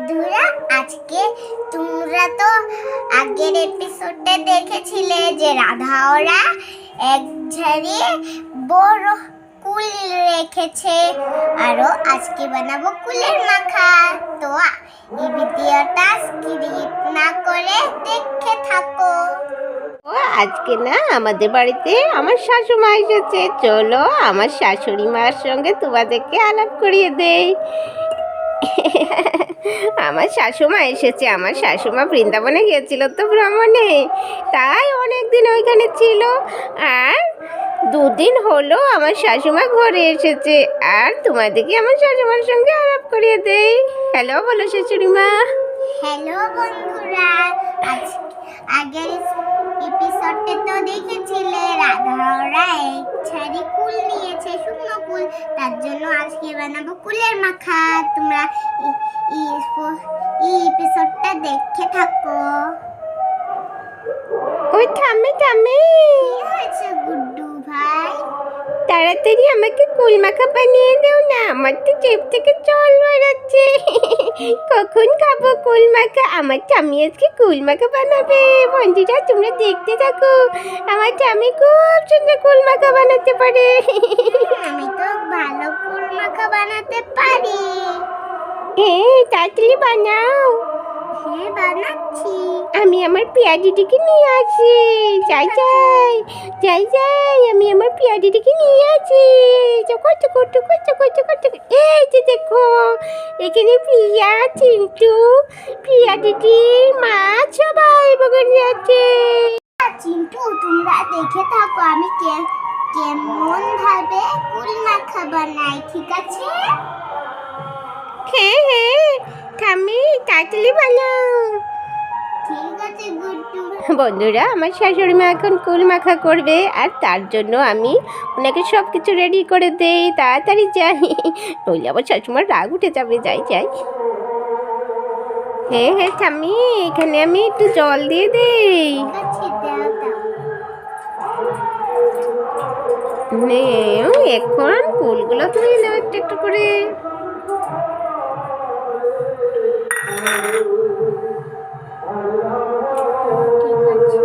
বন্ধুরা, আজকে তোমরা তো আগের এপিসোডে দেখেছিলে যে রাধা ওরা এক ঝাড়ি বড় কুল রেখেছে। আরো আজকে বানাবো কুলের মাখা। তো এই ভিডিওটা স্কিপ না করে দেখে থাকো। আজকে না আমাদের বাড়িতে আমার শাশুমা এসেছে। চলো আমার শাশুড়ি মার সঙ্গে তোমাদেরকে আলাপ করিয়ে দেই। আমার শাশুমা এসেছে। আমার শাশুমা বৃন্দাবনে গিয়েছিল তো ভ্রমণে, তাই অনেক দিন ওইখানে ছিল। আর দুদিন হলো আমার শাশুমা ঘরে এসেছে। আর তোমাদেরকে আমার শাশুমার সঙ্গে আলাপ করিয়ে দেই। হ্যালো বলো শাশুড়ি মা। হ্যালো বন্ধুরা, আগের এপিসোডে তো দেখেছিলে রাধা ওরা এক ছাড়ি কুল নিয়েছে, শুকনো কুল। তার জন্য আজকে বানাবো কুলের মাখা। তোমরা এই এপিসোডটা দেখে থাকো। ওই থামে থামে, কি হয়েছে গুড্ডু ভাই? তাড়াতাড়ি আমাকে কুল মাখা বানিয়ে দাও না, আমার তো জিভ থেকে জল বেরোচ্ছে। কখন খাবো কুল মাখা? আমার ঠাম্মি আজকে কুল মাখা বানাবে। বন্ধুরা তোমরা দেখতে থাকো, আমার ঠাম্মি খুব সুন্দর কুল মাখা বানাতে পারে। আমি তো ভালো কুল মাখা বানাতে পারি। তাড়াতাড়ি বানাও। হ্যাঁ, বানাচ্ছি। আমি আমার পিয়া দিদিকে নিয়ে আসি। যাই যাই যাই যাই, আমি আমার পিয়া দিদিকে নিয়ে আসি। এই যে দেখো, এখানে প্রিয়া, চিন্টু, প্রিয়া দিদি, মা সবাই বগনে আছে। চিন্টু, তোমরা দেখে থাকো আমি কেমন ভাবে কুল মাখা বানাই, ঠিক আছে? হ্যাঁ হ্যাঁ, ঠাম্মি তাড়াতাড়ি বানাও। ঠিক আছে গুড্ডু। বন্ধুরা, আমার শাশুড়ি মা এখন কুল মাখা করবে, আর তার জন্য আমি ওনাকে সব কিছু রেডি করে দেই। তাড়াতাড়ি যাই, নইলে আবার শাশুড়িমার রাগ উঠে যাবে। যাই যাই। হ্যাঁ হ্যাঁ ঠাম্মি, এখানে আমি একটু জল দিয়ে দেই। ঠিক আছে, দাও দাও। এখন কুলগুলো ধুয়ে নাও একটু একটু করে। ঠিক আছে।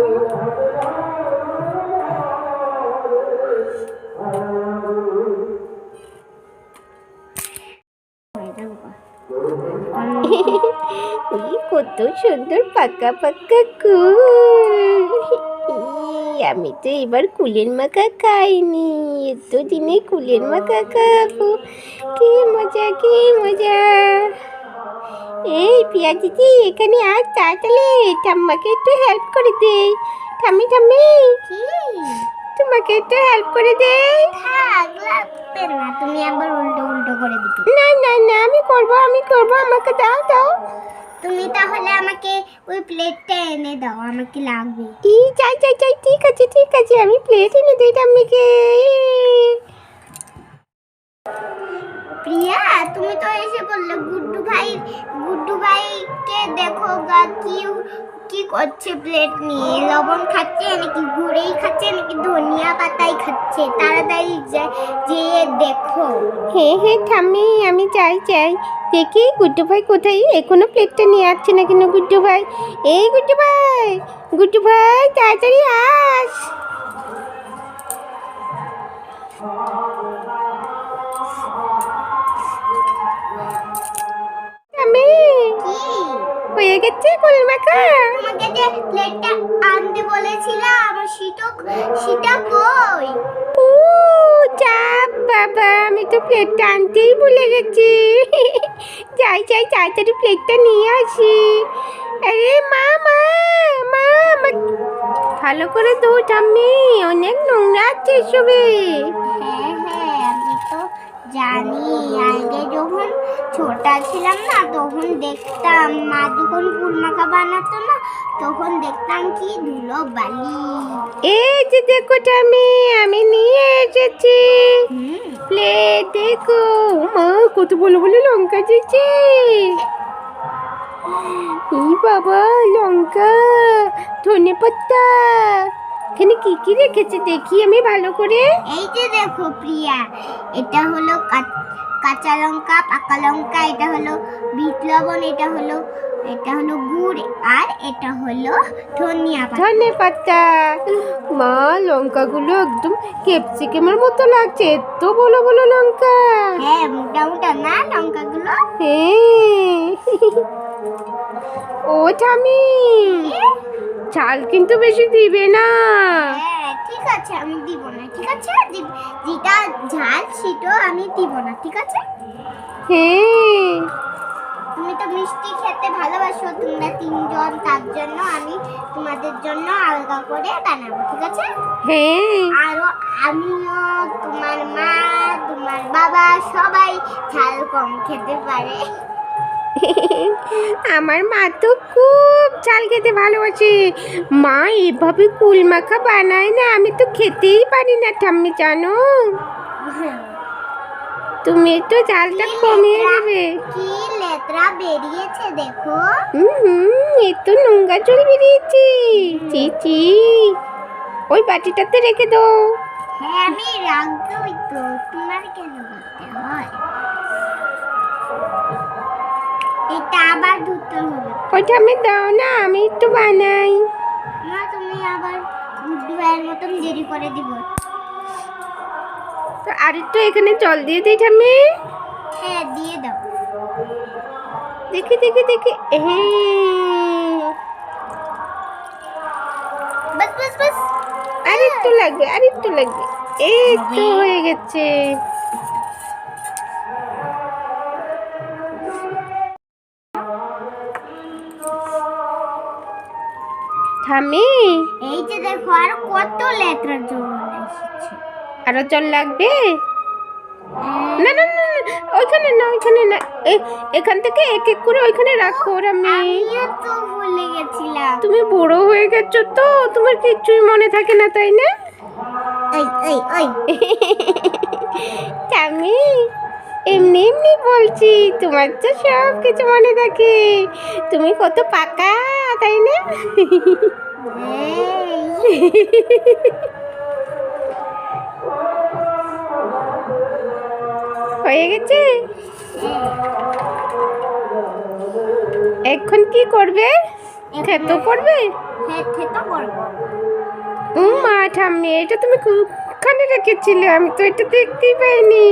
কত সুন্দর পাকা পাকা কুল। আমি তো এবার কুলের মাখা খাইনি, এতদিনে কুলের মাখা খাবো। কি মজা কি মজা। এই পিয়া দিদি, এখানে আজ তাড়াতাড়ি ঠাম্মাকে একটু হেল্প করে দে। ঠাম্মি ঠাম্মি, কি? তোমাকে একটু হেল্প করে দে। থাক, লাগবে না। তুমি আবার উল্টো উল্টো করে দিবে। না না না, আমি করবো আমাকে দাও দাও। তুমি তাহলে আমাকে ওই প্লেটটা এনে দাও, আমাকে লাগবে। যাই যাই যাই, ঠিক আছে, আমি প্লেট এনে দিই ঠাম্মিকে। প্রিয়া, তুমি তো এসে বললে গুড্ডু ভাইকে দেখো গা, কি করছে প্লেট নিয়ে। লবণ খাচ্ছে নাকি, গুড়েই খাচ্ছে নাকি ধনিয়া পাতাই খাচ্ছে? তাড়াতাড়ি যেয়ে দেখো। হ্যাঁ হ্যাঁ ঠাম্মি, আমি যাই দেখি গুড্ডু ভাই কোথায়। এখনো প্লেটটা নিয়ে আসছে না কেন গুড্ডু ভাই? এই গুড্ডু ভাই তাড়াতাড়ি আস। ঠাম্মি, কি হয়ে গেছে কুল মাখা। তোমাকে যে প্লেটটা আনতে বলেছিলাম, সেটা কই? ও চাপ বাবা, আমি তো প্লেটটা আনতেই ভুলে গেছি। যাই তাড়াতাড়ি প্লেটটা নিয়ে আসি। আরে মা, ভালো করে ধো ঠাম্মি, অনেক নোংরা আছে এসবে। হ্যাঁ, আমি তো জানি। আগে যখন ছোটা ছিলাম না, তখন দেখতাম মা যখন কুল মাখা বানাতো না, তখন দেখতাম কি ধুলো বালি। এই যে দেখো ঠাম্মি, আমি নিয়ে এসেছি প্লেট। দেখো মা, কত বলো লঙ্কা দিয়েছে। এই বাবা, লঙ্কা, ধনে পাতা, এখানে কি রেখেছে দেখি আমি ভালো করে। এই যে দেখো প্রিয়া, এটা হলো কাঁচা লঙ্কা, পাকা লঙ্কা, এটা হলো বিট লবণ, এটা হলো গুড়, আর এটা হলো ধনিয়া পাতা। ধনে পাতা। মা, লঙ্কাগুলো একদম ক্যাপসিকামের মতো লাগছে, এত বড় বড় লঙ্কা। হ্যাঁ, মোটা মোটা না লঙ্কাগুলো? হ্যাঁ। ও ঠামি, ঝাল কিন্তু বেশি দিবে না। হ্যাঁ ঠিক আছে, আমি দিব না, ঠিক আছে? যেটা ঝাল সেটা আমি দিব না, ঠিক আছে? হ্যাঁ। তুমি তো মিষ্টি খেতে ভালোবাসো, তোমরা তিনজন, তার জন্য আমি তোমাদের জন্য আলাদা করে বানাবো, ঠিক আছে? হ্যাঁ। আরো আমিও, তোমার মা, তোমার বাবা সবাই ঝাল কম খেতে পারে। আমার মা তো খুব ঝাল খেতে ভালোবাসে। মা এভাবে কুল মাখা বানায় না, আমি তো খেতেই পারি না ঠাম্মি, জানো? তুমি একটু ঝালটা কমিয়ে দেবে। কি লেত্রা বেরিয়েছে দেখো। এ তো নোংরা জল বেরিয়েছে। চি চি, ওই বাটিটাতে রেখে দাও। হ্যাঁ আমি রাখবোই তো, তোমার কেন করতে হয়? এটা আবার ধুতে হবে। ওইটা আমি দাও না, আমি একটু বানাই। না, তুমি আবার গুড্ডু ভাইয়ের মতন দেরি করে দিব। তো আর একটু এখানে জল দিয়ে দিই ঠাম্মি। হ্যাঁ দিয়ে দাও। দেখি দেখি দেখি, হ্যাঁ। বাস বাস বাস। আর একটু লাগবে, আর একটু লাগবে। এই তো হয়ে গেছে। ঠাম্মি, এই যে দেখো আর কত লেত্রা জল এসেছে। আরো জল লাগবে? না না না না, ওইখানে না, ওইখানে না, এখান থেকে এক এক করে ওইখানে রাখো। আমি আমিও তো ভুলে গেছিলাম। তুমি বুড়ো হয়ে গেছো তো, তোমার কিছুই মনে থাকে না, তাই না? এই এই ওই আমি এমনি এমনি বলছি, তোমার তো সব কিছু মনে থাকে। তুমি কত পাকা, তাই না? হয়ে গেছে। এখন কি করবে? খেতো করবে? হ্যাঁ খেতে করবো। মা ঠাম্মি, এটা তুমি কোনখানে রেখেছিলে? আমি তো এটা দেখতেই পাইনি।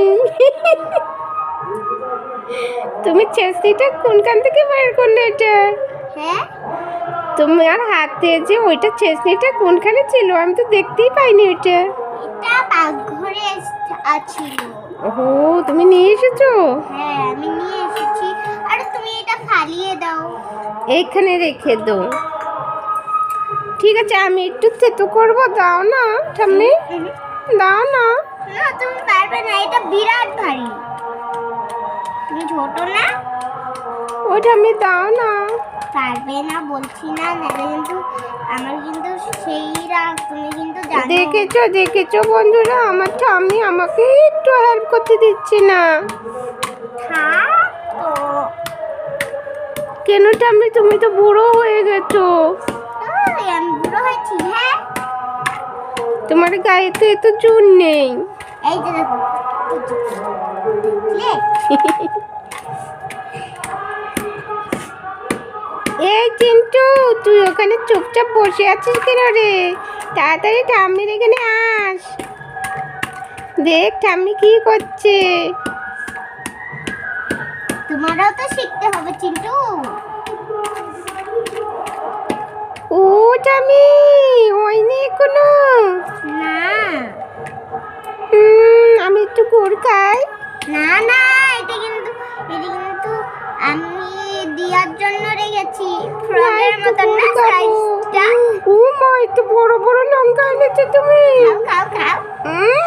তুমি চেষ্টিটা কোনখান থেকে বের করলে এটা? হ্যাঁ তোমার হাতে যে ওইটা চেষ্টিটা কোনখানে ছিল? আমি তো দেখতেই পাইনি ওইটা। এটা পাকঘরে আছিল। ও, তুমি নিয়ে এসেছো? হ্যাঁ আমি নিয়ে এসেছি। আর তুমি এটা ফালিয়ে দাও। এইখানে রেখে দাও। ঠিক আছে, আমি একটু থেতো করবো, দাও না ঠাম্মি, দাও না। না তুমি পারবে না, এটা বিরাট ভারী। তুমি ছোট না, ওইটা আমি, দাও না। পারবে না বলছি না, নাহলে কিন্তু আমার কিন্তু সেই রাগ, তুমি কিন্তু জানো। দেখেছো দেখেছো বন্ধুরা, আমার ঠাম্মি আমাকে একটু হেল্প করতে দিচ্ছে না। থাক তো। কেন ঠাম্মি, তুমি তো বুড়ো হয়ে গেছো। আমি বুড়ো হয়েছি? হ্যাঁ তোমার গায়ে তো এত চুল নেই। এই যে দেখো, দেখলে? এই চিন্টু, তুই ওখানে চুপচাপ বসে আছিস কেন রে? তাড়াতাড়ি ঠাম্মির এখানে আস। দেখ ঠাম্মি কি করছে। তোমারও তো শিখতে হবে চিন্টু। ও ঠাম্মি, হয়নি এখনো? না আমি একটু গুড় খাই। না না, এটা কিন্তু আমি দিয়ার জন্য রেখেছি। ফ্রগের মতন না সাইজটা। ও মা, একটু বড় বড় লঙ্কা এনেছো তুমি। খাও খাও খাও।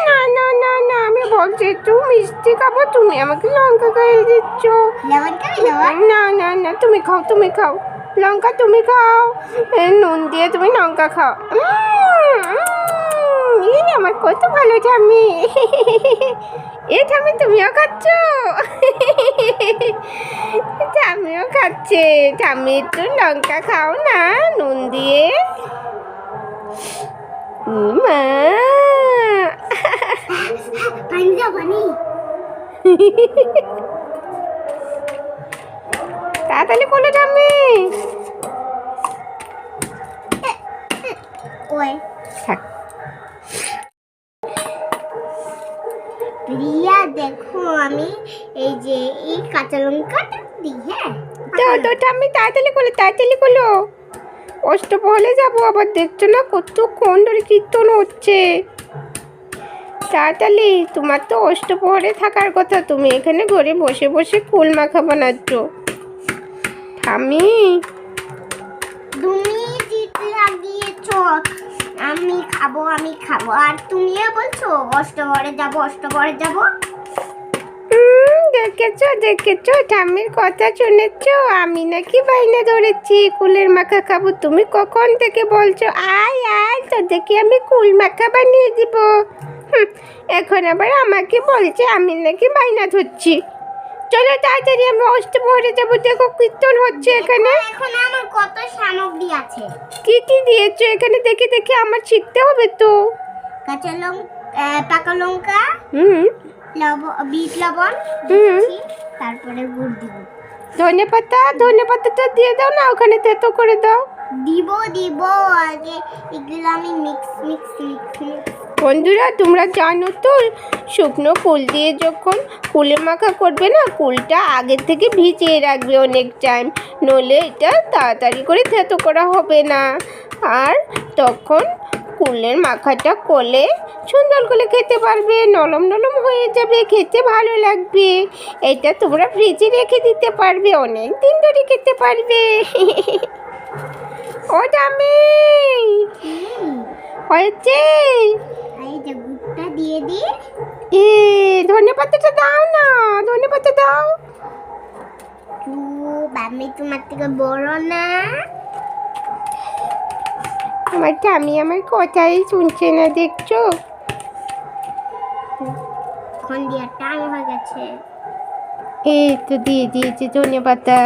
না না না না, আমি বলছি একটু মিষ্টি খাবো, তুমি আমাকে লঙ্কা খাইয়ে দিচ্ছ। লবণ খাবি লবণ? না না না, তুমি খাও, তুমি খাও লঙ্কা, তুমি খাও। নুন দিয়ে তুমি লঙ্কা খাও। এই আমার কত ভালো ঠাম্মি। এ ঠাম্মি, তুমিও খাচ্ছ? ঠাম্মিও খাচ্ছে। ঠাম্মি একটু লঙ্কা খাও না নুন দিয়ে। মা, পানি দাও পানি। তাড়াতাড়ি খোলো ঠাম্মি। ওই থাক। রিয়া দেখো আমি এই যে এই কাঁচা লঙ্কাটা দিই, হ্যাঁ তো ঠাম্মি তাড়াতাড়ি খোলো, তাড়াতাড়ি খোলো। অষ্টপ্রহরে যাবো আবার, দেখছো না কতক্ষণ ধরে কীর্তন হচ্ছে। তাড়াতাড়ি, তোমার তো অষ্টপ্রহরে থাকার কথা, তুমি এখানে ঘরে বসে বসে কুল মাখা বানাচ্ছ। ঠাম্মি তুমি জিত লাগিয়েছ, আমি খাবো আর তুমিও বলছো অষ্টপ্রহরে যাবো অষ্টপ্রহরে যাবো। দেখেছো ঠাম্মির কথা শুনেছো? আমি নাকি বাইনা ধরেছি কুলের মাখা খাবো, তুমি কখন থেকে বলছো আয় আয় তোদেরকে আমি কুল মাখা বানিয়ে দিব। এখন আবার আমাকে বলছে আমি নাকি বাইনা ধরছি। চলো তাড়াতাড়ি আমরা অষ্টপ্রহরে যাবো, দেখো কীর্তন হচ্ছে এখানে। এখন আমার কত সামগ্রী আছে। কি কি দিয়েছো এখানে? দেখে দেখে আমার শিখতে হবে তো। কাঁচা লঙ্কা, পাকা লঙ্কা, বিট লবণ দিচ্ছি, তারপরে গুড় দিব। ধনে পাতাটা দিয়ে দাও না, ওখানে তেতো করে দাও। দিব আগে এগুলো আমি মিক্স। বন্ধুরা তোমরা জানো তো, শুকনো কুল দিয়ে যখন কুলের মাখা করবে না, কুলটা আগের থেকে ভিজিয়ে রাখবে অনেক টাইম, নইলে এটা তাড়াতাড়ি করে থেতো করা হবে না। আর তখন কুলের মাখাটা করলে সুন্দর করে খেতে পারবে, নরম নরম হয়ে যাবে, খেতে ভালো লাগবে। এটা তোমরা ফ্রিজে রেখে দিতে পারবে, অনেক দিন ধরে খেতে পারবে। ও দামি হয়েছে। এই যে গুড়টা দিয়ে দিই। ধনে পাতাটা দাও না, ধনে পাতা দাও। আমি তোমার থেকে বড় না। আমি আমার কথাই শুনছে না, দেখছো? এখন দিয়ে টাইম হয়ে গেছে। এই তো দিয়ে দিয়েছি ধনে পাতা,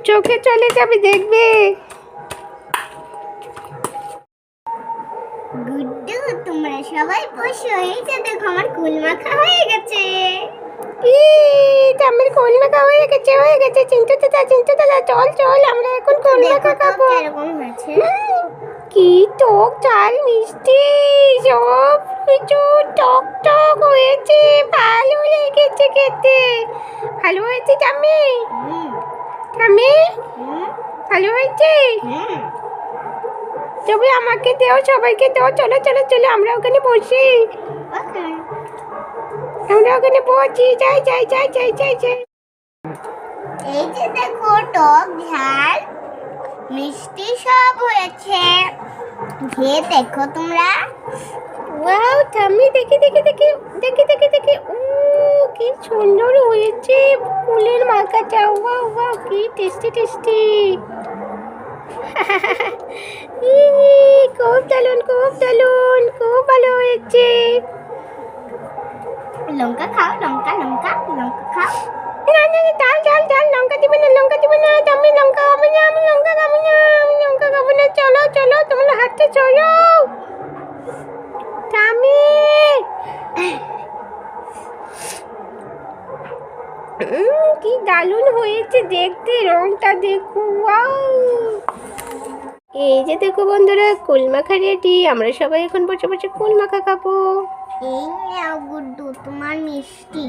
চোখে চলে যাবে দেখবে। গুড্ডু তোমরা সবাই বসো, এই যে দেখো আমার কুল মাখা হয়ে গেছে। আমার কুল মাখা হয়ে গেছে। চিন্টু দাদা চল আমরা এখন কুল মাখা খাবো। এরকম হয়েছে। কি টক ঝাল মিষ্টি সব কিছু টক হয়েছে, ভালো লেগেছে খেতে। ভালো হয়েছে টামি? ভালো হয়েছে? তবে আমাকে দেও, সবাইকে দেও। চলো আমরা ওখানে বসি। আমরা ওখানে বসি, যাই। এই যে দেখো টক ঝাল মিষ্টি সব হয়েছে, খেয়ে দেখো তোমরা। ওয়াও টামি দেখি ও কি সুন্দর হয়েছে কুলের মাখাটা। ওয়াও কি টেস্টি। খুব দারুণ, খুব ভালো হয়েছে। লঙ্কা খাও, লঙ্কা খাও। না ডাল লঙ্কা দিবে না টামি, লঙ্কা খাবো না, আমি লঙ্কা খাবো না। চলো তোমরা হাঁটতে চলো। টামি কি দারুণ হয়েছে দেখতে, রংটা দেখো। ওয়াও, এই যে দেখো বন্ধুরা কুল মাখা রেডি। আমরা সবাই এখন বসে বসে কুল মাখা খাবো। এই নাও গুড্ডু তোমার মিষ্টি।